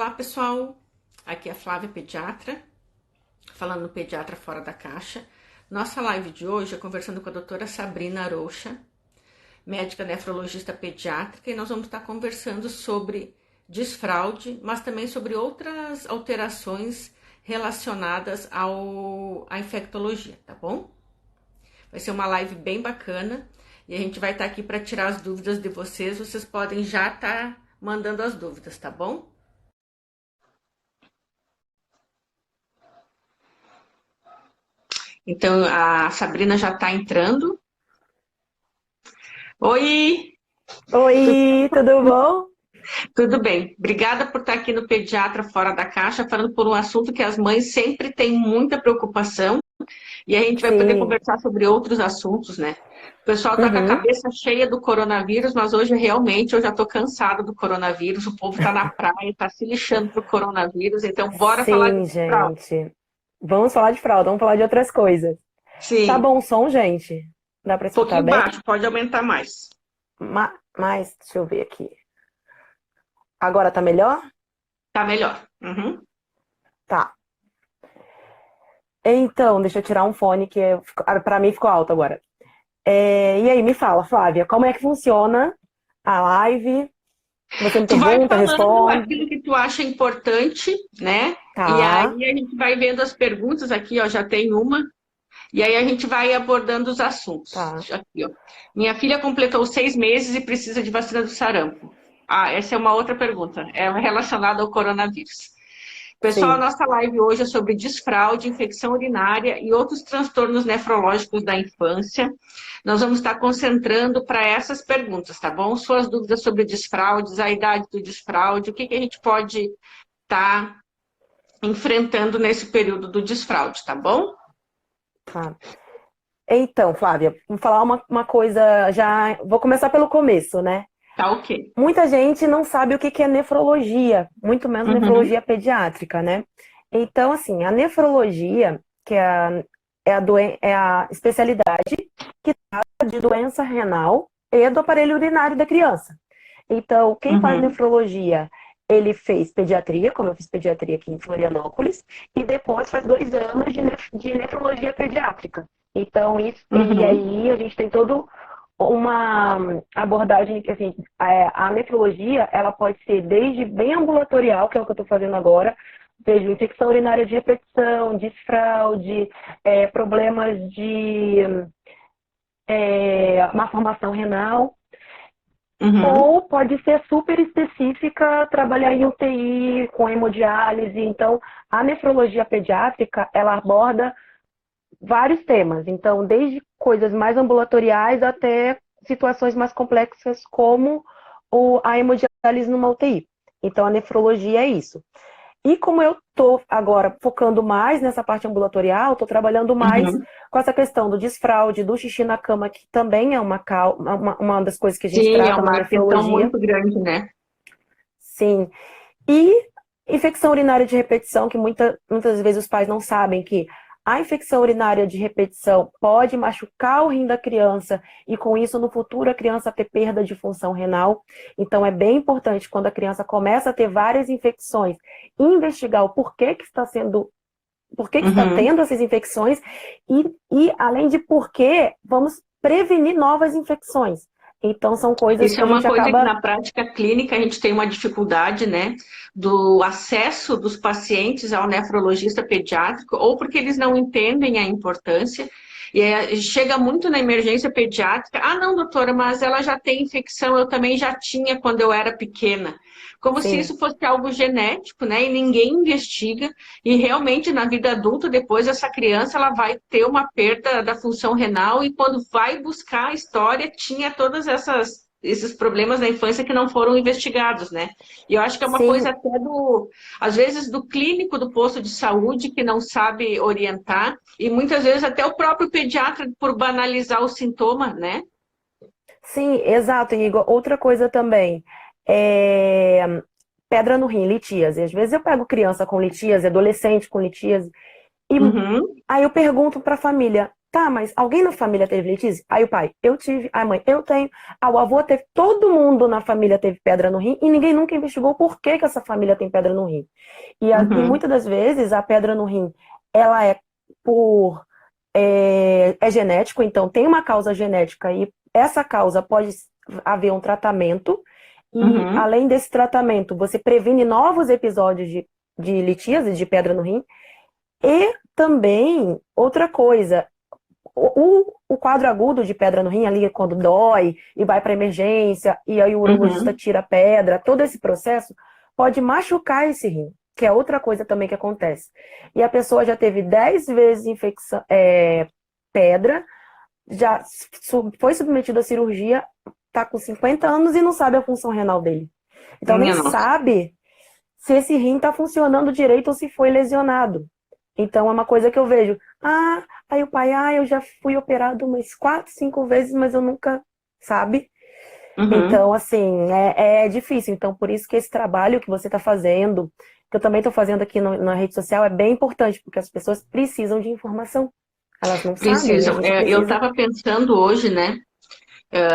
Olá, pessoal. Aqui é a Flávia Pediatra, falando no Pediatra Fora da Caixa. Nossa live de hoje é conversando com a doutora Sabrina Aroucha, médica nefrologista pediátrica, e nós vamos estar conversando sobre desfraude, mas também sobre outras alterações relacionadas à infectologia, tá bom? Vai ser uma live bem bacana e a gente vai estar aqui para tirar as dúvidas de vocês. Vocês podem já estar mandando as dúvidas, tá bom? Então, a Sabrina já está entrando. Oi, Oi, tudo bom? tudo bem? Obrigada por estar aqui no Pediatra Fora da Caixa, falando por um assunto que as mães sempre têm muita preocupação e a gente vai poder Sim. conversar sobre outros assuntos, né? O pessoal está com a Uhum. cabeça cheia do coronavírus, mas hoje realmente eu já estou cansada do coronavírus. O povo está na praia, está se lixando para o coronavírus, então bora falar de Sim, fralda. gente. Vamos falar de fralda, vamos falar de outras coisas. Tá Sim, bom o som, gente? Dá pra um escutar pouquinho bem? baixo, pode aumentar mais. Mas, deixa eu ver aqui. Agora tá melhor? Tá melhor. Uhum. Tá. Então, deixa eu tirar um fone que pra mim ficou alto agora. E aí, me fala, Flávia, como é que funciona a live? Você me Tu vai pergunta, falando responde. aquilo que tu acha importante, né? E Tá, aí a gente vai vendo as perguntas aqui, ó, já tem uma. E aí a gente vai abordando os assuntos. tá. Aqui, ó. Minha filha completou 6 meses e precisa de vacina do sarampo. Ah, essa é uma outra pergunta. É relacionada ao coronavírus. Pessoal, a Sim. nossa live hoje é sobre desfraude, infecção urinária e outros transtornos nefrológicos da infância. Nós vamos estar concentrando para essas perguntas, tá bom? Suas dúvidas sobre desfraudes, a idade do desfraude, o que a gente pode estar enfrentando nesse período do desfraude, tá bom? Tá. Então, Flávia, vou falar uma coisa já. Vou começar pelo começo, né? Tá ok. Muita gente não sabe o que que é nefrologia, muito menos Uhum, nefrologia pediátrica, né? Então, assim, a nefrologia, que é a especialidade que trata de doença renal e do aparelho urinário da criança. Então, quem faz uhum, nefrologia, ele fez pediatria, como eu fiz pediatria aqui em Florianópolis, e depois faz 2 anos de nefrologia pediátrica. Então, e uhum. aí a gente tem todo uma abordagem que, assim, a nefrologia, ela pode ser desde bem ambulatorial, que é o que eu estou fazendo agora, vejo infecção urinária de repetição, desfraude, problemas de malformação renal, Uhum. ou pode ser super específica, trabalhar em UTI, com hemodiálise. Então, a nefrologia pediátrica, ela aborda vários temas. Então, desde coisas mais ambulatoriais até situações mais complexas, como a hemodiálise numa UTI. Então, a nefrologia é isso. E como eu estou agora focando mais nessa parte ambulatorial, estou trabalhando mais Uhum. com essa questão do desfraude, do xixi na cama, que também é uma das coisas que a gente Sim, é trata na uma atenção nefrologia. muito grande, né? Sim. E infecção urinária de repetição, que muitas vezes os pais não sabem que a infecção urinária de repetição pode machucar o rim da criança e, com isso, no futuro, a criança ter perda de função renal. Então, é bem importante, quando a criança começa a ter várias infecções, investigar o porquê que está sendo, por que está Uhum. tendo essas infecções e, além de porquê, vamos prevenir novas infecções. Então, são coisas Isso que é a uma gente coisa que acaba. na prática clínica a gente tem uma dificuldade, né, do acesso dos pacientes ao nefrologista pediátrico, ou porque eles não entendem a importância, e chega muito na emergência pediátrica, ah, não, doutora, mas ela já tem infecção, eu também já tinha quando eu era pequena. Como se Sim. isso fosse algo genético, né, e ninguém investiga, e realmente na vida adulta, depois essa criança, ela vai ter uma perda da função renal, e quando vai buscar a história, tinha todas esses problemas da infância que não foram investigados, né? E eu acho que é uma coisa Sim, até às vezes, do clínico do posto de saúde que não sabe orientar, e muitas vezes até o próprio pediatra por banalizar o sintoma, né? sim, exato. E outra coisa também, é pedra no rim, litíase. Às vezes eu pego criança com litíase, adolescente com litíase, e Uhum, aí eu pergunto para a família, Tá, mas alguém na família teve litíase? Aí o pai, eu tive. A mãe, eu tenho. Ah, o avô teve. Todo mundo na família teve pedra no rim e ninguém nunca investigou por que que essa família tem pedra no rim. E Uhum, muitas das vezes a pedra no rim, ela é por. É genético, então tem uma causa genética e essa causa pode haver um tratamento. E uhum, além desse tratamento, você previne novos episódios de litíase, de pedra no rim. E também, outra coisa, o quadro agudo de pedra no rim ali, é quando dói e vai para emergência, e aí o urologista uhum. tira a pedra, todo esse processo pode machucar esse rim, que é outra coisa também que acontece. E a pessoa já teve 10 vezes infecção, pedra, já foi submetido à cirurgia, tá com 50 anos e não sabe a função renal dele. Então nem Minha nossa. sabe se esse rim está funcionando direito ou se foi lesionado. Então é uma coisa que eu vejo. Ah, aí o pai, eu já fui operado umas 4, 5 vezes, mas eu nunca, sabe? Uhum. Então, assim, é difícil. Então, por isso que esse trabalho que você está fazendo, que eu também estou fazendo aqui na rede social, é bem importante, porque as pessoas precisam de informação. Elas não sabem e a Precisam. gente Eu precisa. estava pensando hoje, né?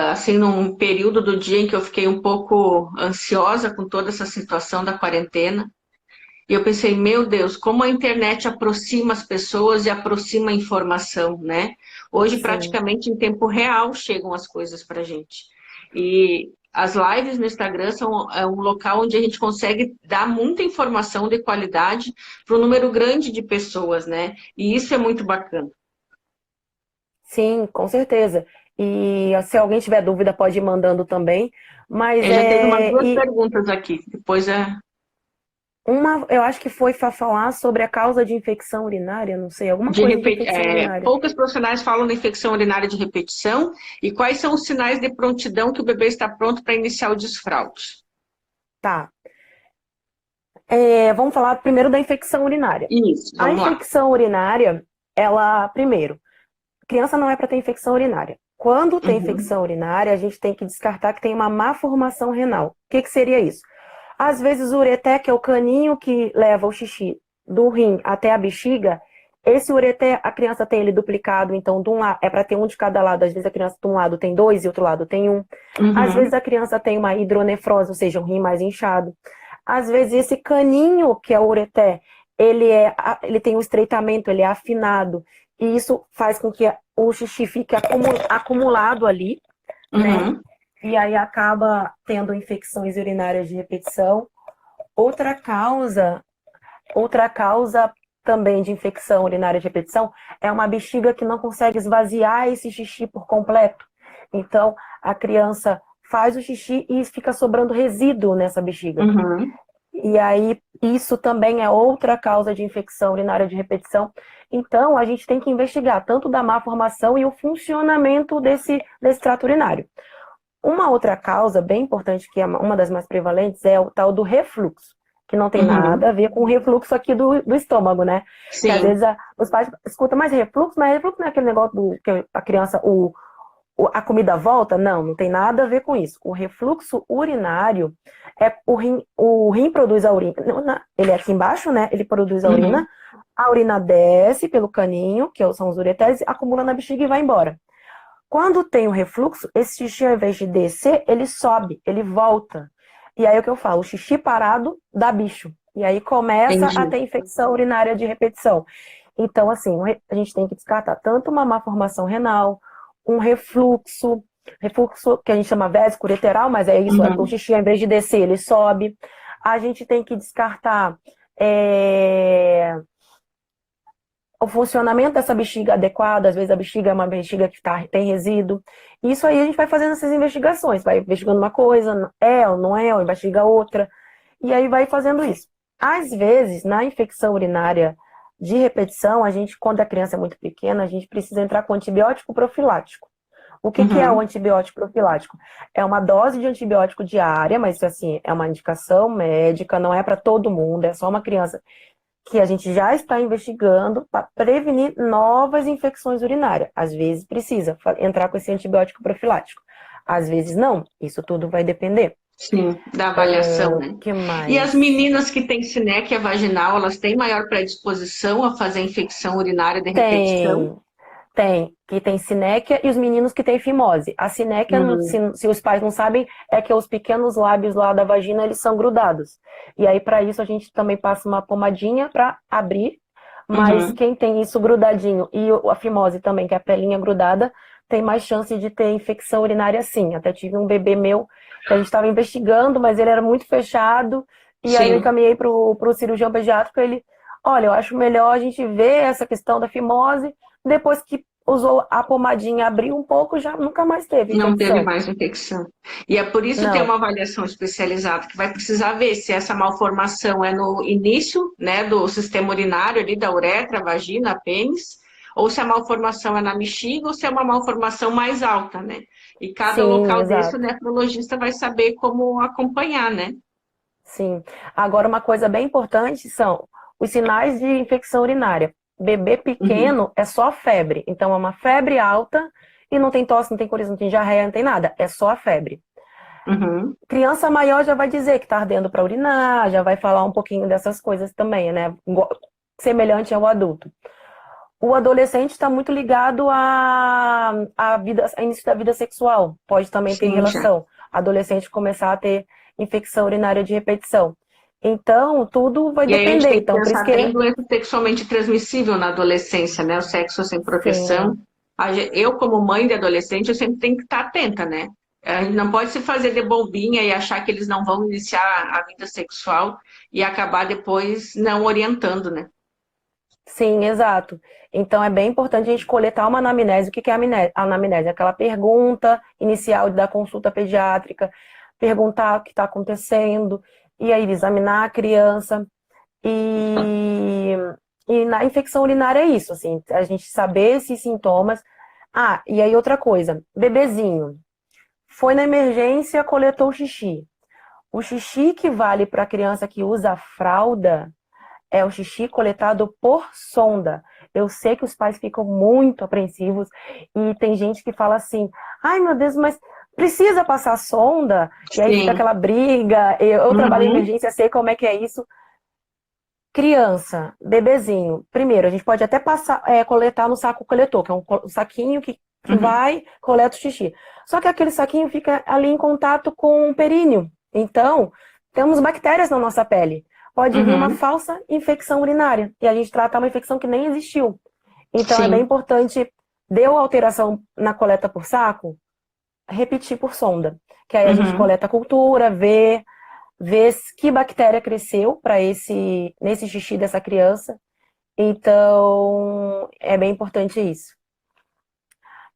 Assim, num período do dia em que eu fiquei um pouco ansiosa com toda essa situação da quarentena. E eu pensei, meu Deus, como a internet aproxima as pessoas e aproxima a informação, né? Hoje, Sim. praticamente em tempo real, chegam as coisas para a gente. E as lives no Instagram são um local onde a gente consegue dar muita informação de qualidade para um número grande de pessoas, né? E isso é muito bacana. Sim, com certeza. E se alguém tiver dúvida, pode ir mandando também. Mas Já teve umas duas e perguntas aqui. Depois eu acho que foi para falar sobre a causa de infecção urinária, não sei, alguma coisa de infecção urinária. poucas profissionais falam da infecção urinária de repetição e quais são os sinais de prontidão que o bebê está pronto para iniciar o desfraude. Tá. Vamos falar primeiro da infecção urinária. Isso, A vamos lá. infecção urinária, ela, primeiro, criança não é para ter infecção urinária. Quando tem Uhum, infecção urinária, a gente tem que descartar que tem uma má formação renal. O que seria isso? Às vezes o ureter, que é o caninho que leva o xixi do rim até a bexiga, esse ureter, a criança tem ele duplicado, então é para ter um de cada lado. Às vezes a criança de um lado tem dois e outro lado tem um. Às vezes uhum, a criança tem uma hidronefrose, ou seja, um rim mais inchado. Às vezes esse caninho, que é o ureter, ele tem um estreitamento, ele é afinado. E isso faz com que o xixi fique acumulado ali, né? uhum. E aí acaba tendo infecções urinárias de repetição. Outra causa, outra causa também de infecção urinária de repetição é uma bexiga que não consegue esvaziar esse xixi por completo. Então, a criança faz o xixi e fica sobrando resíduo nessa bexiga. Uhum. E aí, isso também é outra causa de infecção urinária de repetição. Então, a gente tem que investigar tanto da má formação e o funcionamento desse trato urinário. Uma outra causa bem importante, que é uma das mais prevalentes, é o tal do refluxo, que não tem Uhum. nada a ver com o refluxo aqui do estômago, né? Que às Sim. vezes os pais escutam, mas refluxo não é aquele negócio que a criança, a comida volta? Não, não tem nada a ver com isso. O refluxo urinário é o rim produz a urina, ele é aqui embaixo, né? Ele produz Uhum. a urina desce pelo caninho, que são os ureteres, acumula na bexiga e vai embora. Quando tem o refluxo, esse xixi, ao invés de descer, ele sobe, ele volta. E aí o que eu falo? O xixi parado dá bicho. E aí começa a Entendi. ter infecção urinária de repetição. Então, assim, a gente tem que descartar tanto uma má formação renal, um refluxo que a gente chama vésico-ureteral, mas é isso, o Uhum. xixi, ao invés de descer, ele sobe. A gente tem que descartar é, o funcionamento dessa bexiga adequado, às vezes a bexiga é uma bexiga que tem resíduo. Isso aí a gente vai fazendo essas investigações, vai investigando uma coisa, ou não é, ou investiga outra, e aí vai fazendo isso. Às vezes, na infecção urinária de repetição, a gente, quando a criança é muito pequena, a gente precisa entrar com antibiótico profilático. O que é o Uhum. antibiótico profilático? É uma dose de antibiótico diária, mas assim, é uma indicação médica, não é para todo mundo, é só uma criança que a gente já está investigando para prevenir novas infecções urinárias. Às vezes precisa entrar com esse antibiótico profilático. Às vezes não. Isso tudo vai depender. Sim, da avaliação, né? Que E as mais? meninas que têm sinéquia vaginal, elas têm maior predisposição a fazer infecção urinária de repetição? Tem. que tem sinéquia e os meninos que têm fimose. A sinéquia, Uhum. se os pais não sabem, é que os pequenos lábios lá da vagina, eles são grudados. E aí, para isso, a gente também passa uma pomadinha para abrir, mas Uhum. quem tem isso grudadinho e a fimose também, que é a pelinha grudada, tem mais chance de ter infecção urinária sim. Até tive um bebê meu que a gente estava investigando, mas ele era muito fechado, e aí eu Sim. encaminhei para o cirurgião pediátrico, ele, olha, eu acho melhor a gente ver essa questão da fimose, depois que usou a pomadinha, abriu um pouco, já nunca mais teve Não teve infecção. mais infecção. E é por isso ter Não, uma avaliação especializada, que vai precisar ver se essa malformação é no início, né, do sistema urinário ali, da uretra, vagina, pênis, ou se a malformação é na bexiga, ou se é uma malformação mais alta, né? E cada sim, local desse, o exato. nefrologista vai saber como acompanhar, né? Sim. Agora, uma coisa bem importante são os sinais de infecção urinária. Bebê Uhum, pequeno é só febre. Então, é uma febre alta e não tem tosse, não tem coriza, não tem diarreia, não tem nada. É só a febre. uhum, Criança maior já vai dizer que está ardendo para urinar, já vai falar um pouquinho dessas coisas também, né? Semelhante ao adulto. O adolescente está muito ligado a início da vida sexual. Pode também ter sim, já. relação. Adolescente começar a ter infecção urinária de repetição. Então, tudo vai E aí a gente depender. tem que Então, por isso pensar bem em que, doença sexualmente transmissível na adolescência, né? O sexo sem proteção. sim, Eu, como mãe de adolescente, eu sempre tenho que estar atenta, né? A gente não pode se fazer de bobinha e achar que eles não vão iniciar a vida sexual e acabar depois não orientando, né? sim, exato. Então, é bem importante a gente coletar uma anamnese. O que é a anamnese? Aquela pergunta inicial da consulta pediátrica, perguntar o que está acontecendo, e aí examinar a criança. E, e na infecção urinária é isso, assim, a gente saber esses sintomas. Ah, e aí outra coisa, bebezinho, foi na emergência, coletou o xixi. O xixi que vale para a criança que usa fralda é o xixi coletado por sonda. Eu sei que os pais ficam muito apreensivos e tem gente que fala assim: ai meu Deus, mas precisa passar sonda? E aí fica Sim. aquela briga. Eu trabalho em Uhum, emergência, sei como é que é isso. Criança, bebezinho, primeiro, a gente pode até passar, coletar no saco coletor, que é um saquinho que uhum, vai, coleta o xixi. Só que aquele saquinho fica ali em contato com o períneo. Então, temos bactérias na nossa pele. Pode vir uma uhum, falsa infecção urinária. E a gente trata uma infecção que nem existiu. Então, é bem sim. importante, deu alteração na coleta por saco, repetir por sonda. Que aí a gente Uhum. coleta a cultura, vê que bactéria cresceu para nesse xixi dessa criança. Então, é bem importante isso.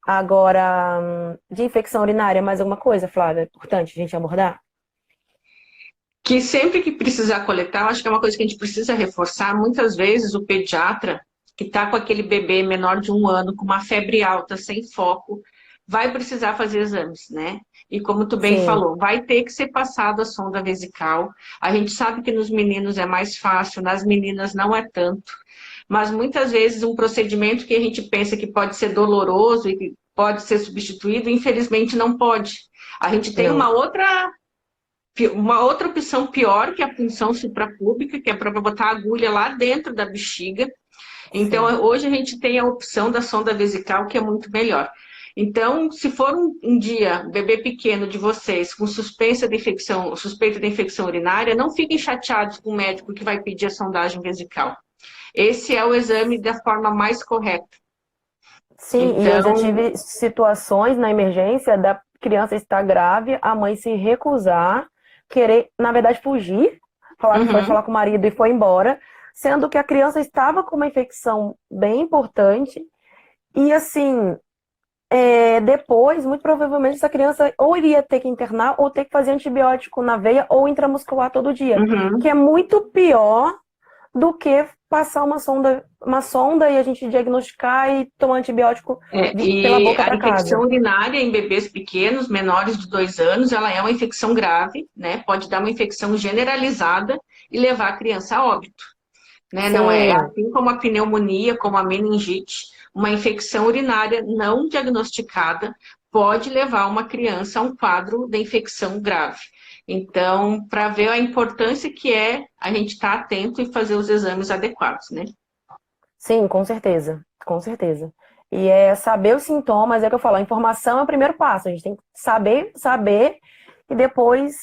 Agora, de infecção urinária, mais alguma coisa, Flávia? É importante a gente abordar? Que sempre que precisar coletar, eu acho que é uma coisa que a gente precisa reforçar. Muitas vezes o pediatra que está com aquele bebê menor de 1 ano, com uma febre alta, sem foco, vai precisar fazer exames, né? E como tu bem Sim, falou, vai ter que ser passado a sonda vesical. A gente sabe que nos meninos é mais fácil, nas meninas não é tanto. Mas muitas vezes um procedimento que a gente pensa que pode ser doloroso e que pode ser substituído, infelizmente não pode. A gente tem não. uma outra opção pior, que é a punção suprapúbica, que é para botar a agulha lá dentro da bexiga. Então, Sim. hoje a gente tem a opção da sonda vesical, que é muito melhor. Então, se for um dia, bebê pequeno de vocês, com suspeita de infecção urinária, não fiquem chateados com o médico que vai pedir a sondagem vesical. Esse é o exame da forma mais correta. Sim, e eu já Então, tive situações na emergência da criança estar grave, a mãe se recusar, querer, na verdade, fugir, falar que foi uhum, falar com o marido e foi embora, sendo que a criança estava com uma infecção bem importante. E assim, depois, muito provavelmente, essa criança ou iria ter que internar ou ter que fazer antibiótico na veia ou intramuscular todo dia, que uhum. é muito pior do que passar uma sonda e a gente diagnosticar e tomar antibiótico pela E boca a para infecção casa. urinária em bebês pequenos, menores de 2 anos, ela é uma infecção grave, né? Pode dar uma infecção generalizada e levar a criança a óbito, né? Não é Sim, assim como a pneumonia, como a meningite, uma infecção urinária não diagnosticada pode levar uma criança a um quadro de infecção grave. Então, para ver a importância que é a gente estar atento e fazer os exames adequados, né? sim, com certeza, com certeza. E é saber os sintomas, é o que eu falo, a informação é o primeiro passo. A gente tem que saber, e depois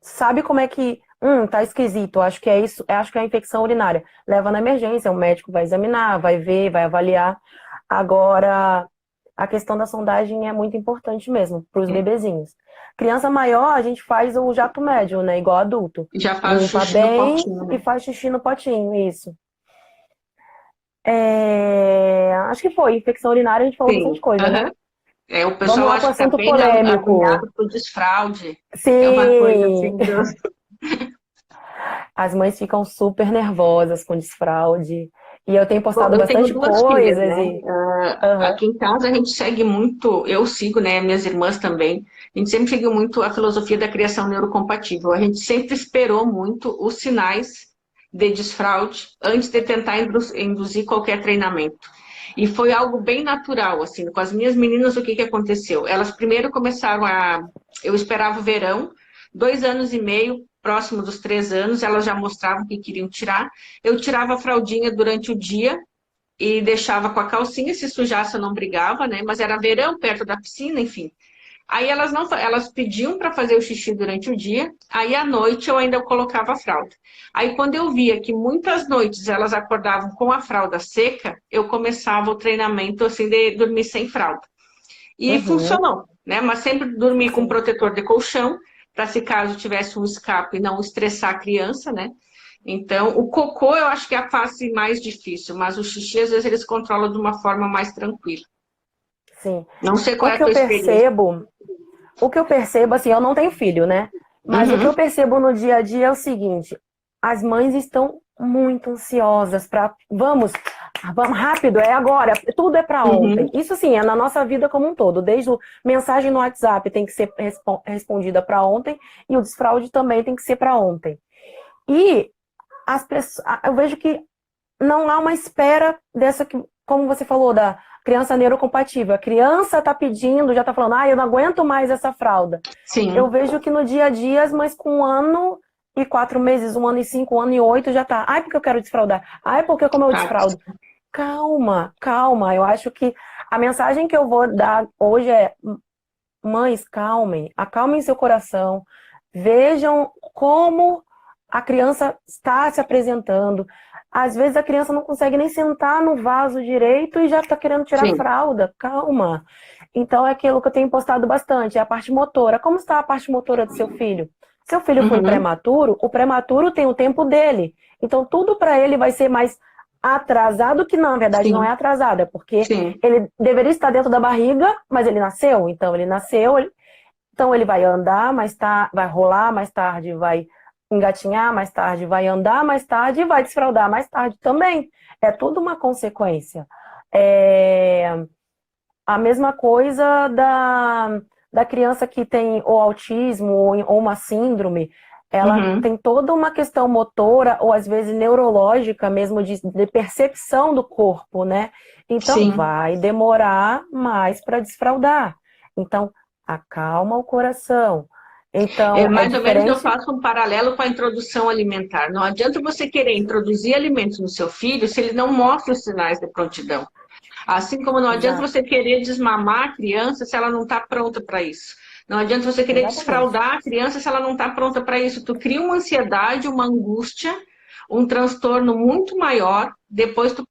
sabe como é que, tá esquisito, acho que é isso, acho que é a infecção urinária. Leva na emergência, o médico vai examinar, vai ver, vai avaliar. Agora, a questão da sondagem é muito importante mesmo, para os É. bebezinhos. Criança maior, a gente faz o jato médio, né, igual adulto. Já faz o Limpa xixi no bem potinho, e né? faz xixi no potinho, isso. Acho que foi, infecção urinária, a gente falou bastante Sim. coisa, né? Aham. É, o Vamos pessoal lá para o acho que tá assunto bem polêmico. agoniado com o desfraude. É uma coisa Sim, assim. as mães ficam super nervosas com desfraude. E eu tenho Bom, postado eu tenho bastante duas filhas, coisas né? e. Aham, Aqui em casa a gente segue muito, eu sigo, né? Minhas irmãs também. A gente sempre seguiu muito a filosofia da criação neurocompatível. A gente sempre esperou muito os sinais de desfraude antes de tentar induzir qualquer treinamento. E foi algo bem natural, assim. Com as minhas meninas, o que que aconteceu? Elas primeiro começaram a. Eu esperava o verão, 2 anos e meio, próximo dos 3 anos, elas já mostravam que queriam tirar. Eu tirava a fraldinha durante o dia e deixava com a calcinha, se sujasse eu não brigava, né? Mas era verão, perto da piscina, enfim. Aí elas não, elas pediam para fazer o xixi durante o dia, aí à noite eu ainda colocava a fralda. Aí quando eu via que muitas noites elas acordavam com a fralda seca, eu começava o treinamento assim de dormir sem fralda. E uhum, funcionou, né? Mas sempre dormir com sim. protetor de colchão, para se caso tivesse um escape não estressar a criança, né? Então, o cocô eu acho que é a fase mais difícil, mas o xixi às vezes eles controlam de uma forma mais tranquila. Sim. Não sei qual O é a que eu tua experiência. percebo, o que eu percebo, assim, eu não tenho filho, né? Mas o que eu Uhum, percebo no dia a dia é o seguinte: as mães estão muito ansiosas para, vamos rápido, é agora, tudo é para ontem. uhum, Isso sim, é na nossa vida como um todo. Desde o mensagem no WhatsApp tem que ser respondida para ontem e o desfraude também tem que ser para ontem. E as pessoas, eu vejo que não há uma espera dessa que, como você falou, da criança neurocompatível. A criança está pedindo, já está falando, eu não aguento mais essa fralda. Eu sim, vejo que no dia a dia as mães com 1 ano e 4 meses, 1 ano e 5, 1 ano e 8 já tá. Ai, porque eu quero desfraudar. Ai, porque como eu tá. desfraudo. Calma, calma. Eu acho que a mensagem que eu vou dar hoje é: mães, calmem, acalmem seu coração, vejam como a criança está se apresentando. Às vezes a criança não consegue nem sentar no vaso direito e já está querendo tirar a Sim, fralda. Calma. Então é aquilo que eu tenho postado bastante, é a parte motora. Como está a parte motora do seu filho? Seu filho foi uhum, prematuro, o prematuro tem o tempo dele. Então tudo para ele vai ser mais atrasado, que na verdade não é sim, atrasado, é porque sim, ele deveria estar dentro da barriga, mas ele nasceu. Então ele nasceu, então ele vai andar mais tarde, vai rolar mais tarde, vai engatinhar mais tarde, vai andar mais tarde e vai desfraldar mais tarde também. É tudo uma consequência. É a mesma coisa da criança que tem ou autismo ou uma síndrome. Ela uhum, tem toda uma questão motora ou às vezes neurológica mesmo de percepção do corpo, né? Então sim. vai demorar mais para desfraldar. Então acalma o coração. É, Então é mais ou menos eu diferente. faço um paralelo com a introdução alimentar. Não adianta você querer introduzir alimentos no seu filho se ele não mostra os sinais de prontidão. Assim como não adianta Exato, você querer desmamar a criança se ela não está pronta para isso. Não adianta você querer exatamente. desfraldar a criança se ela não está pronta para isso. Tu cria uma ansiedade, uma angústia, um transtorno muito maior. Depois tu,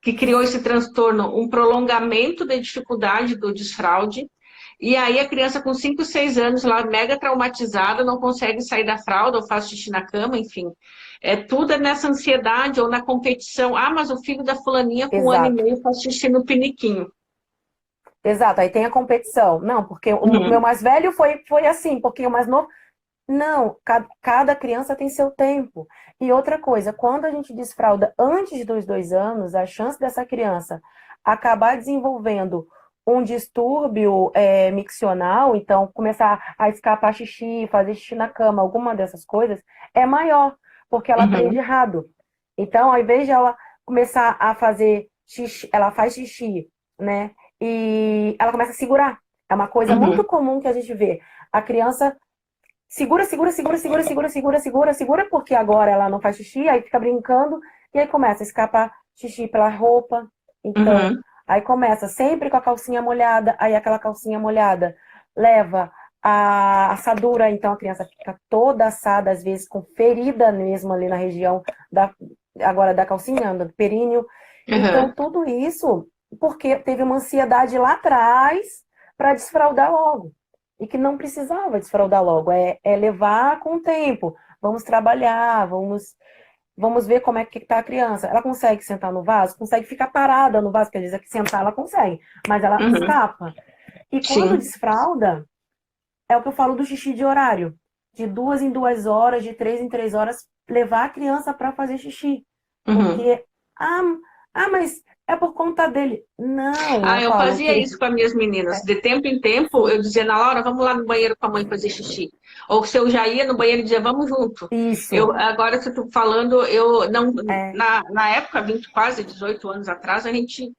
que criou esse transtorno, um prolongamento da dificuldade do desfraude. E aí a criança com 5, 6 anos, lá mega traumatizada, não consegue sair da fralda ou faz xixi na cama, enfim. É tudo nessa ansiedade ou na competição. Ah, mas o filho da fulaninha com 1 ano e meio faz xixi no piniquinho. Exato, aí tem a competição. Não, porque o meu Uhum. mais velho foi assim, porque o mais novo. Não, cada criança tem seu tempo. E outra coisa, quando a gente desfralda antes dos 2 anos, a chance dessa criança acabar desenvolvendo um distúrbio miccional, então começar a escapar xixi, fazer xixi na cama, alguma dessas coisas, é maior, porque ela aprende Uhum. errado. Então, ao invés de ela começar a fazer xixi, ela faz xixi, né? E ela começa a segurar. É uma coisa muito Uhum. comum que a gente vê. A criança segura, segura, segura, segura, segura, segura, segura, segura, porque agora ela não faz xixi, aí fica brincando, e aí começa a escapar xixi pela roupa. Então, Uhum. aí começa sempre com a calcinha molhada, aí aquela calcinha molhada leva a assadura, então a criança fica toda assada, às vezes com ferida mesmo ali na região da, agora da calcinha, do períneo. Então, Uhum. tudo isso porque teve uma ansiedade lá atrás para desfraldar logo. E que não precisava desfraldar logo, é levar com o tempo. Vamos trabalhar, vamos ver como é que está a criança. Ela consegue sentar no vaso? Consegue ficar parada no vaso, quer dizer que sentar ela consegue, mas ela Uhum. escapa. E quando Sim. desfralda, é o que eu falo do xixi de horário. De 2 em 2 horas, de 3 em 3 horas, levar a criança para fazer xixi. Uhum. Porque, ah, mas é por conta dele. Não, eu Eu falo fazia que isso com as minhas meninas. De tempo em tempo, eu dizia, na Laura, vamos lá no banheiro com a mãe fazer xixi. Ou se eu já ia no banheiro e dizia, vamos junto. isso Agora, se eu tô falando, eu não, é, na época, 20, quase 18 anos atrás, a gente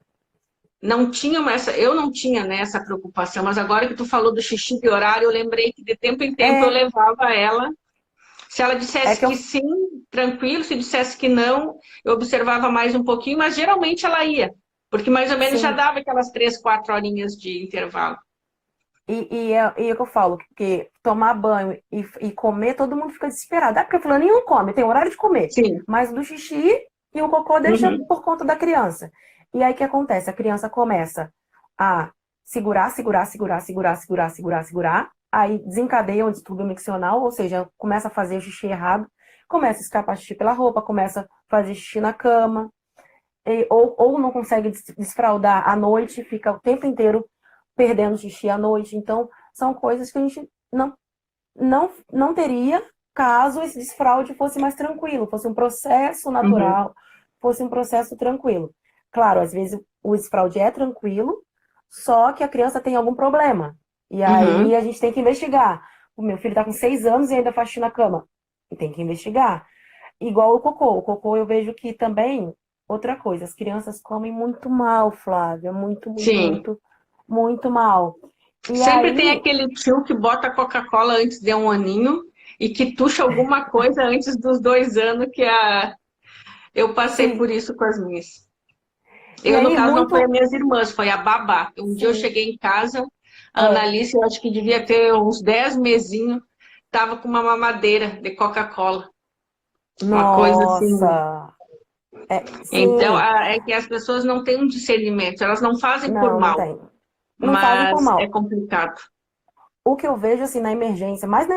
não tinha eu não tinha, né, essa preocupação, mas agora que tu falou do xixi de horário, eu lembrei que de tempo em tempo eu é, levava ela. Se ela é dissesse que eu que sim, tranquilo, se dissesse que não, eu observava mais um pouquinho, mas geralmente ela ia, porque mais ou menos já sim. dava aquelas 3, 4 horinhas de intervalo. E é o que eu falo, que tomar banho e comer, todo mundo fica desesperado. É porque fulano não come, tem horário de comer. Sim. Mas do xixi e o cocô deixa Uhum. por conta da criança. E aí o que acontece? A criança começa a segurar, segurar, segurar, segurar, segurar, segurar, segurar. Aí desencadeia um distúrbio miccional, ou seja, começa a fazer o xixi errado, começa a escapar xixi pela roupa, começa a fazer xixi na cama, ou não consegue desfraldar à noite, fica o tempo inteiro perdendo xixi à noite. Então, são coisas que a gente não teria caso esse desfraude fosse mais tranquilo, fosse um processo Uhum. natural, fosse um processo tranquilo. Claro, às vezes o desfraude é tranquilo, só que a criança tem algum problema. E aí Uhum. a gente tem que investigar. O meu filho está com 6 anos e ainda faz xixi na cama. E tem que investigar. Igual o cocô. O cocô eu vejo que também, outra coisa, as crianças comem muito mal, Flávia. Muito, muito, Sim. muito, muito mal. E Sempre tem aí, aquele tio que bota Coca-Cola antes de 1 aninho e que tuxa alguma coisa antes dos 2 anos, eu passei sim. por isso com as minhas. E Eu, no aí, caso, não foi as muito. minhas irmãs, foi a babá. Um dia eu Sim. cheguei em casa, a Ah, Annalise, eu acho que devia ter uns 10 mesinhos, tava com uma mamadeira de Coca-Cola. Uma coisa assim. nossa. Então, Sim. é que as pessoas não têm um discernimento, elas não fazem por Não, não mal, tem. Não fazem por mas é mal. complicado. O que eu vejo, assim, na emergência, mas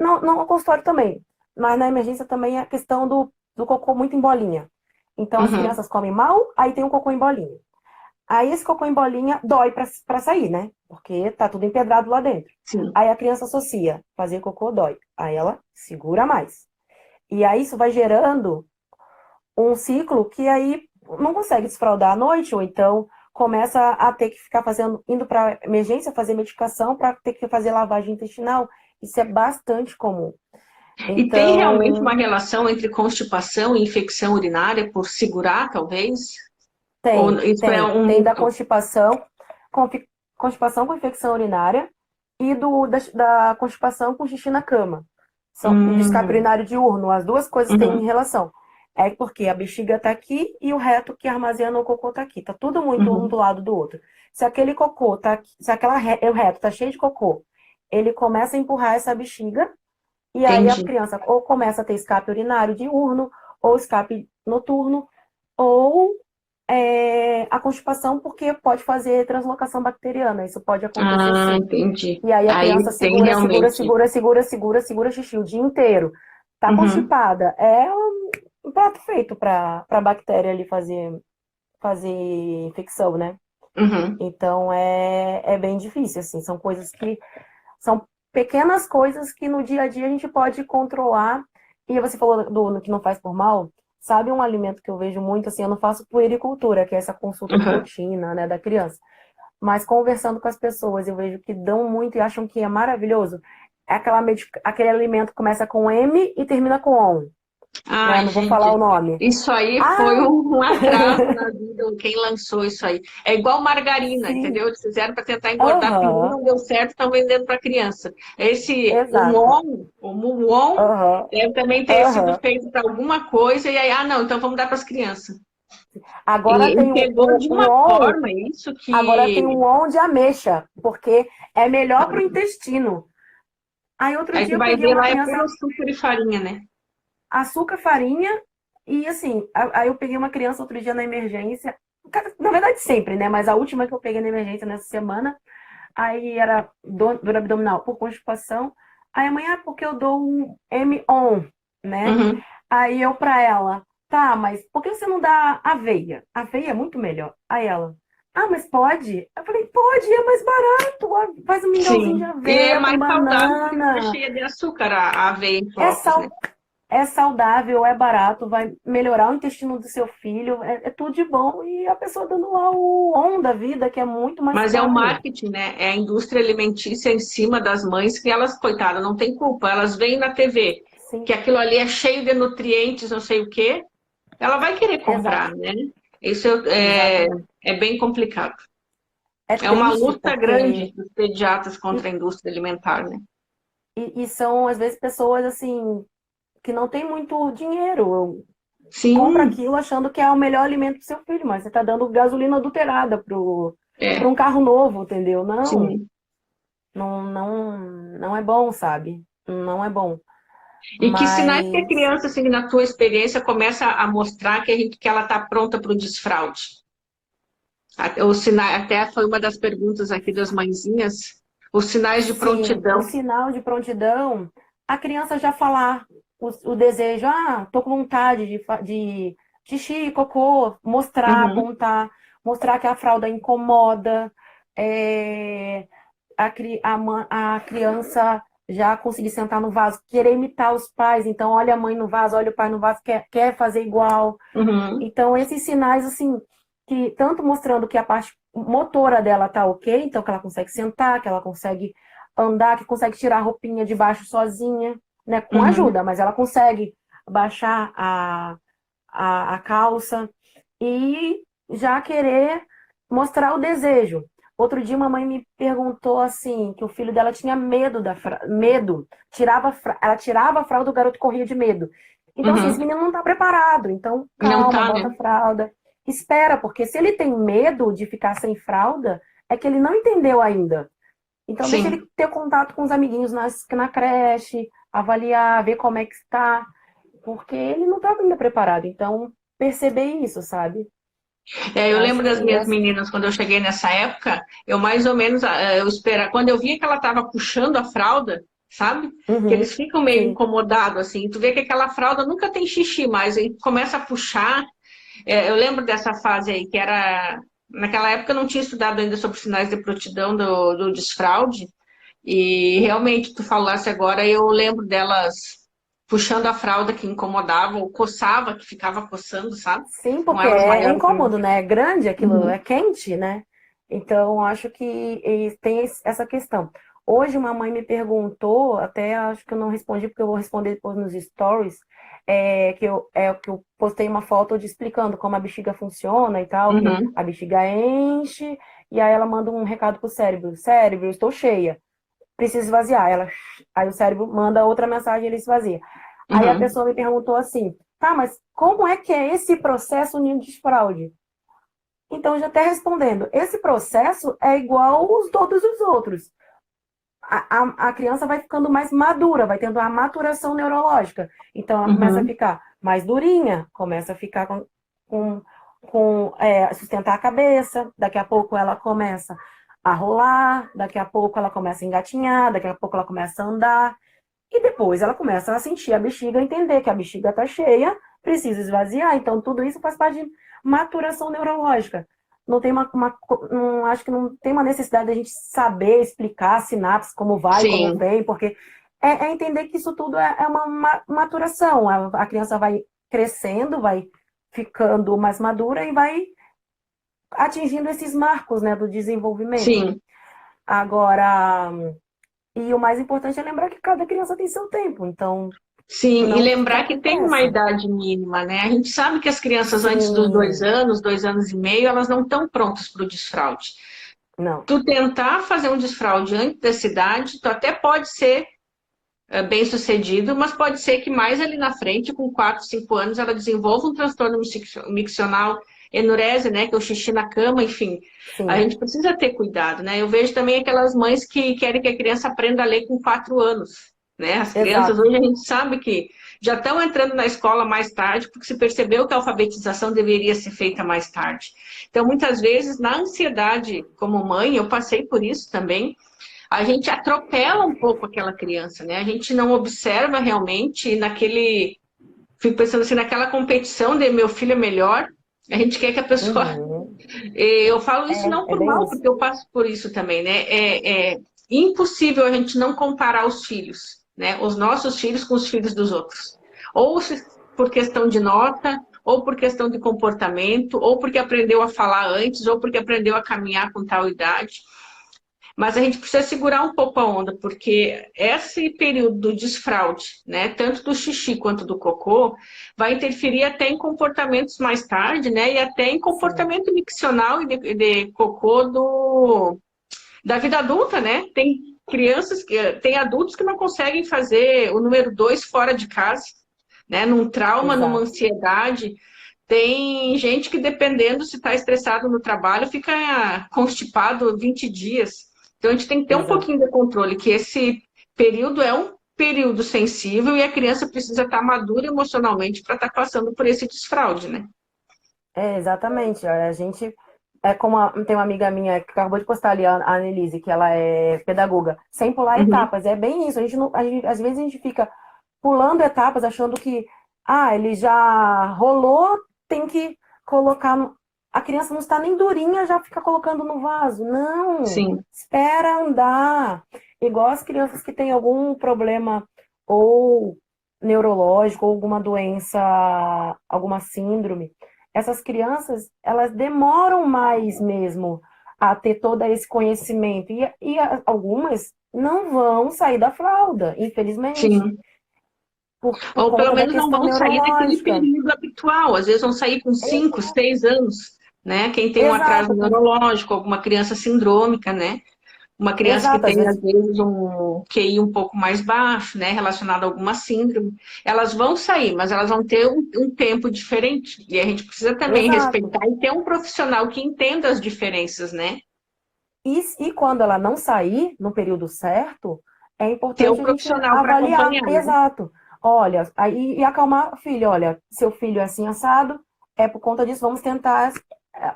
não, não no consultório também, mas na emergência também é a questão do cocô muito em bolinha. Então, as Uhum, crianças comem mal, aí tem o cocô em bolinha. Aí esse cocô em bolinha dói pra sair, né? Porque tá tudo empedrado lá dentro. sim. Aí a criança associa, fazer cocô dói. Aí ela segura mais. E aí isso vai gerando um ciclo que aí não consegue desfraldar à noite, ou então começa a ter que ficar fazendo, indo para emergência, fazer medicação para ter que fazer lavagem intestinal. Isso é bastante comum. E tem realmente uma Então, relação entre constipação e infecção urinária por segurar, talvez? Ou tem, isso é tem. um Tem da mito? constipação, constipação com infecção urinária e da constipação com xixi na cama. E do escape Hum, urinário diurno. As duas coisas têm uhum, relação. É porque a bexiga está aqui e o reto que armazena o cocô está aqui. Tá tudo muito um do uhum, lado do outro. Se aquele cocô tá aqui, se o reto tá cheio de cocô, ele começa a empurrar essa bexiga e aí a entendi. criança ou começa a ter escape urinário diurno, ou escape noturno, ou a constipação, porque pode fazer translocação bacteriana. Isso pode acontecer Ah, sim. entendi. E aí a Aí criança tem segura, segura, realmente. segura, segura, segura, segura xixi o dia inteiro. Tá Uhum, constipada. É um prato feito para a bactéria ali fazer infecção, né? uhum. Então é bem difícil, assim. São coisas que são pequenas coisas que no dia a dia a gente pode controlar. E você falou do que não faz por mal. Sabe um alimento que eu vejo muito, assim, eu não faço puericultura, que é essa consulta de Uhum. rotina, né, da criança. Mas conversando com as pessoas, eu vejo que dão muito e acham que é maravilhoso. É aquele alimento que começa com M e termina com ON, né? Ai, Não vou falar o gente, nome. isso aí foi Ah, um atraso na vida, quem lançou isso aí. É igual margarina, sim. entendeu? Eles fizeram para tentar engordar peru, Aham, não deu certo, estão vendendo para criança. O exato. MON, o MUON, Aham, deve também ter sido aham. feito para alguma coisa, e aí, não, então vamos dar para as crianças. Agora E tem pegou de um uma on, forma isso agora tem que um on de ameixa, porque é melhor para o intestino. Aí outro aí dia tu eu vai peguei ver uma lá é criança, puro açúcar e farinha, né? açúcar, farinha, e assim, aí eu peguei uma criança outro dia na emergência, na verdade sempre, né? Mas a última que eu peguei na emergência nessa semana, aí era dor abdominal por constipação. Aí amanhã, porque eu dou um M-ON, né? Uhum. Aí eu pra ela, tá, mas por que você não dá aveia? Aveia é muito melhor. Aí ela, ah, mas pode? Eu falei, pode, é mais barato. Faz um mingauzinho de Sim. E é aveia com mais saudável porque não é banana. cheia de açúcar a aveia em É, flocos, né? é saudável, é barato, vai melhorar o intestino do seu filho, é tudo de bom. E a pessoa dando lá o on da vida, que é muito mais Mas é o caro. marketing, né? É a indústria alimentícia em cima das mães que elas, coitadas, não tem culpa. Elas veem na TV Sim, que aquilo ali é cheio de nutrientes, não sei o quê, ela vai querer exato, comprar, né? Isso exatamente. é bem complicado. É É uma triste luta grande porque dos pediatras e, contra a indústria alimentar, né? e são às vezes pessoas assim que não tem muito dinheiro. Compra Sim, aquilo achando que é o melhor alimento para seu filho, mas você está dando gasolina adulterada para é, um carro novo, entendeu? Não, sim. não é bom, sabe? Não é bom. E que sinais que a Mas criança, assim, na tua experiência, começa a mostrar que ela está pronta para o desfraude? Os sinais, até foi uma das perguntas aqui das mãezinhas, os sinais de sim, o prontidão. sinal de prontidão, a criança já falar o desejo, tô com vontade de xixi, cocô, mostrar, Uhum, apontar, mostrar que a fralda incomoda, a criança já conseguir sentar no vaso, querer imitar os pais, então olha a mãe no vaso, olha o pai no vaso, quer fazer igual. uhum, Então, esses sinais, assim, que tanto mostrando que a parte motora dela tá ok, então que ela consegue sentar, que ela consegue andar, que consegue tirar a roupinha de baixo sozinha, né, com uhum. ajuda, mas ela consegue baixar a calça e já querer mostrar o desejo. Outro dia uma mãe me perguntou assim, que o filho dela tinha medo medo, ela tirava a fralda, o garoto corria de medo. Então assim, esse Uhum. menino não está preparado, então Não calma, tá, bota a né? fralda, espera, porque se ele tem medo de ficar sem fralda, é que ele não entendeu ainda. Então deixa ele Sim. ter contato com os amiguinhos na creche, avaliar, ver como é que está, porque ele não estava ainda preparado. Então perceber isso, sabe? É, eu Eu lembro acho das que minhas meninas, quando eu cheguei nessa época, eu mais ou menos, eu esperava, quando eu via que ela estava puxando a fralda, sabe? Que Uhum, eles ficam meio sim, incomodados, assim, tu vê que aquela fralda nunca tem xixi mais, aí começa a puxar. Eu lembro dessa fase aí, que era, naquela época eu não tinha estudado ainda sobre sinais de prontidão do desfraude, e realmente, tu falasse agora, eu lembro delas puxando a fralda que incomodava, ou coçava, que ficava coçando, sabe? sim, Com porque elas é maiores. incômodo, né? É grande aquilo, é Uhum. quente, né? Então, acho que tem essa questão. Hoje, uma mãe me perguntou, até acho que eu não respondi, porque eu vou responder depois nos stories, que eu postei uma foto de explicando como a bexiga funciona e tal, que Uhum. a bexiga enche, e aí ela manda um recado pro cérebro: cérebro, estou cheia, preciso esvaziar. Aí o cérebro manda outra mensagem e ele esvazia. Aí a Uhum. pessoa me perguntou assim, tá, mas como é que é esse processo de desfraude? Então, já até respondendo, esse processo é igual todos os outros. A criança vai ficando mais madura, vai tendo a maturação neurológica. Então, ela começa a Uhum. ficar mais durinha, começa a ficar sustentar a cabeça, daqui a pouco ela começa a rolar, daqui a pouco ela começa a engatinhar, daqui a pouco ela começa a andar. E depois ela começa a sentir a bexiga, entender que a bexiga está cheia, precisa esvaziar. Então, tudo isso faz parte de maturação neurológica. Não tem não, acho que não tem uma necessidade de a gente saber explicar a sinapse, como vai, como Sim, vem, porque é entender que isso tudo é uma maturação. A criança vai crescendo, vai ficando mais madura e vai atingindo esses marcos, né, do desenvolvimento. sim, Agora, e o mais importante é lembrar que cada criança tem seu tempo, então sim. E não ficar lembrar que com tem uma pressa. idade mínima, né? A gente sabe que as crianças antes dos Sim, 2 anos e meio, elas não estão prontas para o desfraude. não. Tu tentar fazer um desfraude antes dessa idade, tu até pode ser bem-sucedido, mas pode ser que mais ali na frente, com 4, 5 anos, ela desenvolva um transtorno miccional, enurese, né, que é o xixi na cama, enfim. A Sim, gente precisa ter cuidado, né? Eu vejo também aquelas mães que querem que a criança aprenda a ler com 4 anos, né? As crianças, exato. hoje a gente sabe que já estão entrando na escola mais tarde, porque se percebeu que a alfabetização deveria ser feita mais tarde. Então, muitas vezes, na ansiedade, como mãe, eu passei por isso também, a gente atropela um pouco aquela criança, né? A gente não observa realmente naquele. Fico pensando assim, naquela competição de meu filho é melhor, a gente quer que a pessoa. Uhum. Eu falo isso não É por bem mal, isso. porque eu passo por isso também, né? É impossível a gente não comparar os filhos, né? Os nossos filhos com os filhos dos outros. Ou por questão de nota, ou por questão de comportamento, ou porque aprendeu a falar antes, ou porque aprendeu a caminhar com tal idade. Mas a gente precisa segurar um pouco a onda, porque esse período do desfraude, né, tanto do xixi quanto do cocô, vai interferir até em comportamentos mais tarde, né, e até em Sim, comportamento miccional e de cocô da vida adulta, né? Tem crianças, tem adultos que não conseguem fazer o número 2 fora de casa, né, num trauma, numa exato, ansiedade. Tem gente que, dependendo se está estressado no trabalho, fica constipado 20 dias. Então, a gente tem que ter um exato. pouquinho de controle, que esse período é um período sensível e a criança precisa estar madura emocionalmente para estar passando por esse desfraude, né? É, exatamente. A gente é como tem uma amiga minha que acabou de postar ali, a Annelise, que ela é pedagoga, sem pular Uhum. etapas. É bem isso. A gente não, às vezes a gente fica pulando etapas, achando que ele já rolou, tem que colocar a criança não está nem durinha, já fica colocando no vaso. Não, Sim, espera andar. Igual as crianças que têm algum problema ou neurológico, ou alguma doença, alguma síndrome. Essas crianças, elas demoram mais mesmo a ter todo esse conhecimento. E algumas não vão sair da fralda, infelizmente, sim. por Ou pelo conta da menos não questão vão sair naquele neurológica. período habitual. Às vezes vão sair com 5, 6 anos, né? Quem tem um atraso Exato, neurológico, alguma criança sindrômica, né? Uma criança que exato. Às tem, às vezes, vezes, um QI um pouco mais baixo, né, relacionado a alguma síndrome, elas vão sair, mas elas vão ter um tempo diferente. E a gente precisa também exato. respeitar e ter um profissional que entenda as diferenças, né? E quando ela não sair no período certo, é Ter um importante a gente profissional para avaliar. acompanhar, né? Exato. Olha, aí e acalmar o filho. Olha, seu filho é assim assado, é por conta disso, vamos tentar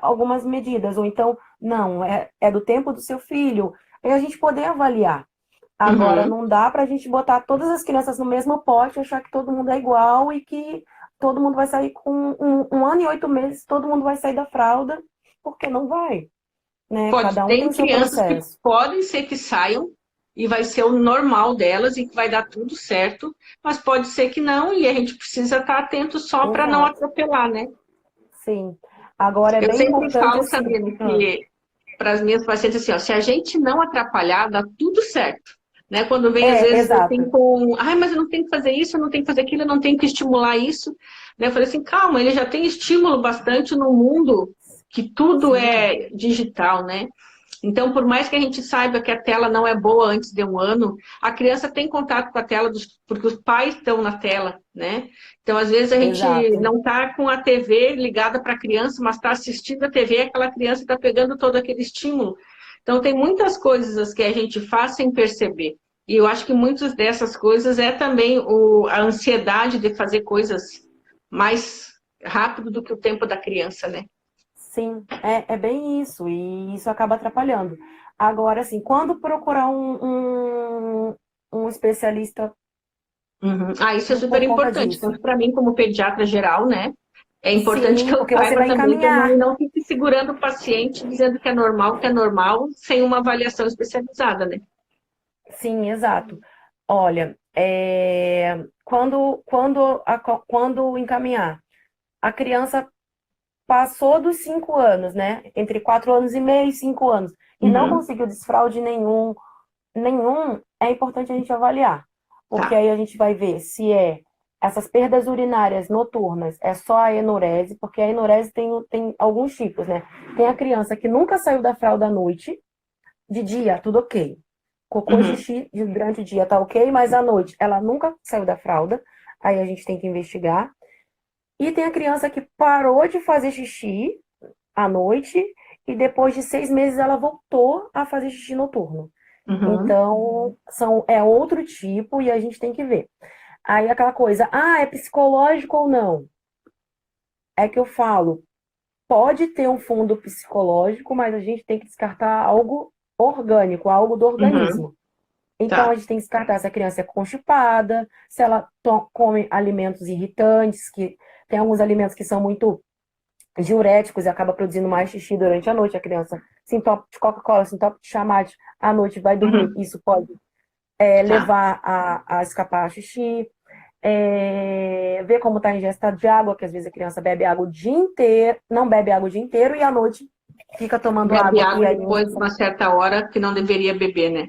algumas medidas. Ou então, não, é do tempo do seu filho. Aí a gente poder avaliar. Agora, Uhum. não dá para a gente botar todas as crianças no mesmo pote, achar que todo mundo é igual e que todo mundo vai sair com um ano e 8 meses, todo mundo vai sair da fralda, porque não vai, né? Pode, Cada um tem tem o seu crianças que processo. podem ser que saiam e vai ser o normal delas e que vai dar tudo certo, mas pode ser que não, e a gente precisa estar atento só para não Exato. atropelar, né? Sim. Agora é Eu bem sempre importante falo, assim. Sabrina, que para as minhas pacientes assim, ó, se a gente não atrapalhar, dá tudo certo. Né? Quando vem, às vezes, assim, Exato. com, ai, mas eu não tenho que fazer isso, eu não tenho que fazer aquilo, eu não tenho que estimular isso. Né? Eu falei assim, calma, ele já tem estímulo bastante no mundo que tudo Sim, é digital, né? Então, por mais que a gente saiba que a tela não é boa antes de um ano, a criança tem contato com a tela porque os pais estão na tela, né? Então, às vezes, a gente exato. não está com a TV ligada para a criança, mas está assistindo a TV e aquela criança está pegando todo aquele estímulo. Então, tem muitas coisas que a gente faz sem perceber. E eu acho que muitas dessas coisas é também a ansiedade de fazer coisas mais rápido do que o tempo da criança, né? Sim, é bem isso. E isso acaba atrapalhando. Agora, assim, quando procurar um especialista Uhum. Ah, isso é super por conta importante, disso? tanto para mim como pediatra geral, né? É importante que Sim, eu porque você saiba vai também que eu não, encaminhar. não fique segurando o paciente dizendo que é normal, sem uma avaliação especializada, né? Sim, exato. Olha, quando encaminhar, a criança passou dos 5 anos, né? Entre 4 anos e meio e 5 anos, e não Uhum. conseguiu desfraude nenhum, é importante a gente avaliar. Porque Tá, aí a gente vai ver se essas perdas urinárias noturnas, é só a enurese, porque a enurese tem alguns tipos, né? Tem a criança que nunca saiu da fralda à noite, de dia, tudo ok. cocô e Uhum. xixi durante o dia tá ok, mas à noite ela nunca saiu da fralda, aí a gente tem que investigar. E tem a criança que parou de fazer xixi à noite e depois de 6 meses ela voltou a fazer xixi noturno. Uhum. Então, é outro tipo e a gente tem que ver. Aí aquela coisa, é psicológico ou não? É que eu falo, pode ter um fundo psicológico, mas a gente tem que descartar algo orgânico, algo do Uhum. organismo. Então, a Tá. gente tem que descartar se a criança é constipada, se ela come alimentos irritantes, que tem alguns alimentos que são muito diuréticos e acaba produzindo mais xixi durante a noite. A criança se entope de Coca-Cola, se entope de chamate, à noite vai dormir. Uhum. Isso pode Tá. levar a escapar xixi. Ver como está a ingesta de água, que às vezes a criança bebe água o dia inteiro, não bebe água o dia inteiro e à noite fica tomando Bebe água e água aí depois de uma certa hora que não deveria beber, né?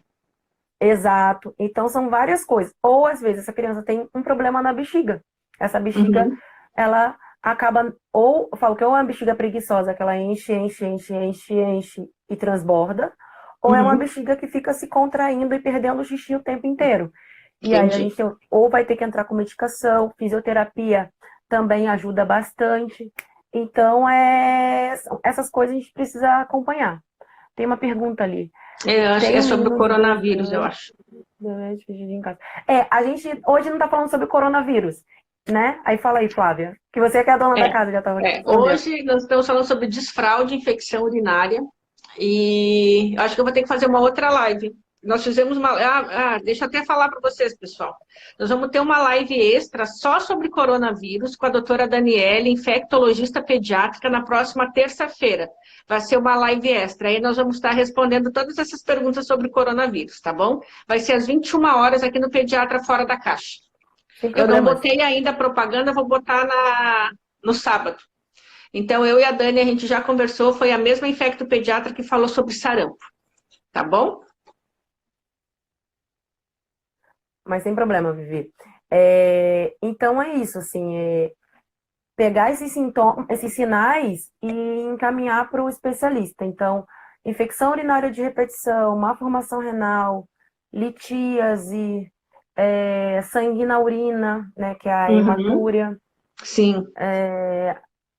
exato. Então são várias coisas. Ou às vezes essa criança tem um problema na bexiga. Essa bexiga, Uhum. ela acaba, ou eu falo que ou é uma bexiga preguiçosa, que ela enche, enche, enche, enche, enche e transborda, ou é uma Uhum. bexiga que fica se contraindo e perdendo o xixi o tempo inteiro. E aí a Entendi. gente ou vai ter que entrar com medicação, fisioterapia também ajuda bastante. Então, essas coisas a gente precisa acompanhar. Tem uma pergunta ali. Eu acho que é Tem um sobre o menino de dois coronavírus, eu anos, acho. doente, fugido em casa. A gente hoje não tá falando sobre coronavírus, né? Aí fala aí, Flávia, que você que é a dona da É, casa, já tava respondendo. Hoje nós estamos falando sobre desfraude e infecção urinária e acho que eu vou ter que fazer uma outra live. Nós fizemos uma. Deixa eu até falar para vocês, pessoal. Nós vamos ter uma live extra só sobre coronavírus com a doutora Daniele, infectologista pediátrica, na próxima terça-feira. Vai ser uma live extra. Aí nós vamos estar respondendo todas essas perguntas sobre coronavírus, tá bom? Vai ser às 21 horas aqui no Pediatra Fora da Caixa. Sem Eu não problemas. botei ainda a propaganda, vou botar no sábado. Então, eu e a Dani, a gente já conversou, foi a mesma infectopediatra que falou sobre sarampo, tá bom? Mas sem problema, Vivi. Então é isso, assim, pegar esses sintomas, esses sinais e encaminhar para o especialista. Então, infecção urinária de repetição, má formação renal, litíase, sangue na urina, né, que é a Uhum. hematúria. Sim.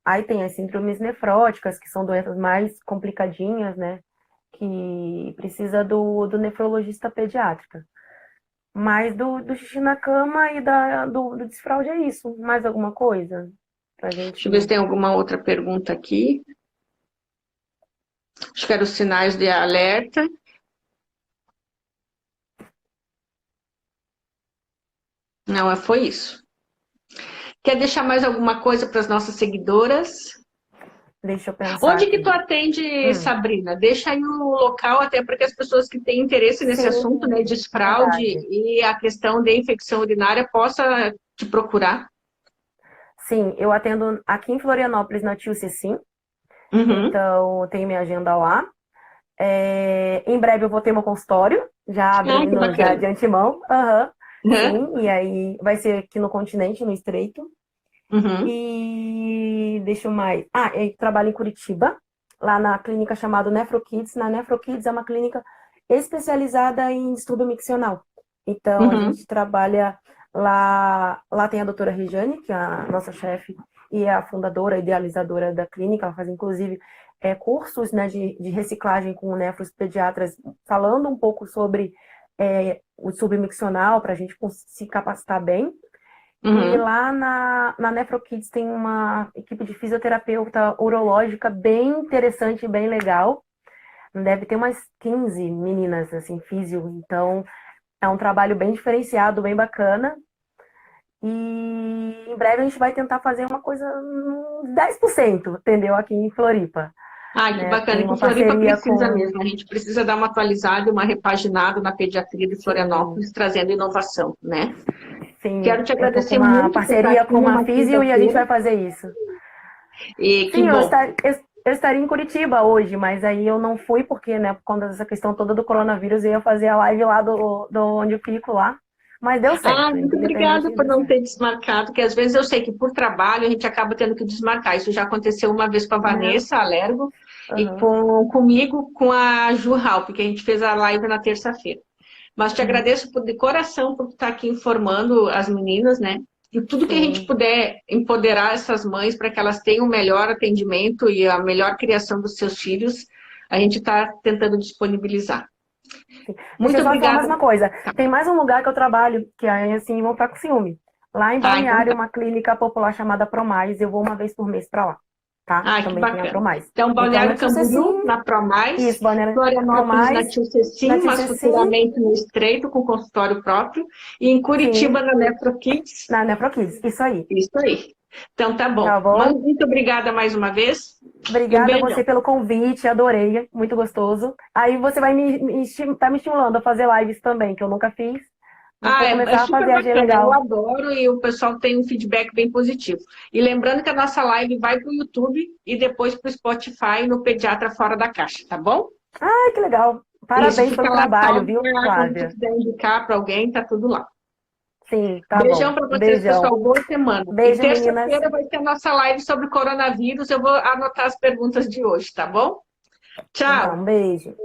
Aí tem as síndromes nefróticas, que são doenças mais complicadinhas, né, que precisa do nefrologista pediátrica. Mas do xixi na cama e do desfraude é isso. Mais alguma coisa pra Deixa eu ver se gente. tem alguma outra pergunta aqui. Acho que eram os sinais de alerta. Não, foi isso. Quer deixar mais alguma coisa para as nossas seguidoras? Deixa eu pensar Onde que tu aqui. atende, Hum, Sabrina? Deixa aí o local até para que as pessoas que têm interesse nesse assunto, né, sim, desfraude verdade. e a questão de infecção urinária possa te procurar. Sim, eu atendo aqui em Florianópolis na Tio Cecim, Uhum. então tenho minha agenda lá. Em breve eu vou ter meu consultório, já Ah, que abrindo já bacana. de antemão. Aham, Uhum. sim, e aí vai ser aqui no continente, no Estreito. Uhum. E deixa eu mais. Eu trabalho em Curitiba, lá na clínica chamada Nefrokids. Na Nefrokids é uma clínica especializada em distúrbio miccional. Então, a Uhum. gente trabalha lá. Lá tem a doutora Regiane, que é a nossa chefe e é a fundadora, idealizadora da clínica. Ela faz, inclusive, cursos, né, de reciclagem com nefros pediatras, falando um pouco sobre o distúrbio miccional, para a gente se capacitar bem. E Uhum. lá na NefroKids tem uma equipe de fisioterapeuta urológica bem interessante e bem legal. Deve ter umas 15 meninas, assim, físio. Então, é um trabalho bem diferenciado, bem bacana. E em breve a gente vai tentar fazer uma coisa uns 10%, entendeu? Aqui em Floripa. Ah, que Né? bacana, Tem que uma Floripa parceria precisa com. mesmo. A gente precisa dar uma atualizada e uma repaginada na pediatria de Sim, Florianópolis, trazendo inovação, né? sim, Quero te eu tô com agradecer uma muito por estar parceria aqui com uma numa físio e a gente quinta-feira. vai fazer isso. E que Sim, bom. eu estaria em Curitiba hoje, mas aí eu não fui porque, né, por conta dessa questão toda do coronavírus, eu ia fazer a live lá do onde eu fico lá. Mas deu Ah, certo, muito independente obrigada por deu não certo. ter desmarcado, que às vezes eu sei que por trabalho a gente acaba tendo que desmarcar. Isso já aconteceu uma vez com a Não, Vanessa Alergo e aham. comigo com a Ju Halp, que a gente fez a live na terça-feira. Mas te agradeço de coração por estar aqui informando as meninas, né? E tudo que a gente puder empoderar essas mães para que elas tenham o melhor atendimento e a melhor criação dos seus filhos, a gente está tentando disponibilizar. Deixa eu só falar mais uma coisa. Tem mais um lugar que eu trabalho, que é assim, vão estar com ciúme. Lá em Balneário, uma clínica popular chamada Promais, eu vou uma vez por mês para lá. Tá? Também tem a Promais. Então, Balneário Camboriú, na Promais. Isso, Balneário Florianópolis, na Tio Cecim, mas futuramente no Estreito, com consultório próprio. E em Curitiba, na NephroKids. Na NephroKids, isso aí. Isso aí. Então, tá bom. Mas, muito obrigada mais uma vez. Obrigada a você pelo convite, adorei, muito gostoso. Aí você vai tá me estimulando a fazer lives também, que eu nunca fiz. É super bacana, legal. Eu adoro e o pessoal tem um feedback bem positivo. E lembrando que a nossa live vai para o YouTube e depois para o Spotify no Pediatra Fora da Caixa, tá bom? Ai, que legal. Parabéns pelo trabalho, viu, Flávia? Se quiser indicar para alguém, tá tudo lá. Sim, tá Beijão bom. para vocês, pessoal. Boa semana. Beijo, e terça-feira vai ter a nossa live sobre coronavírus. Eu vou anotar as perguntas de hoje, tá bom? Tchau. Um beijo.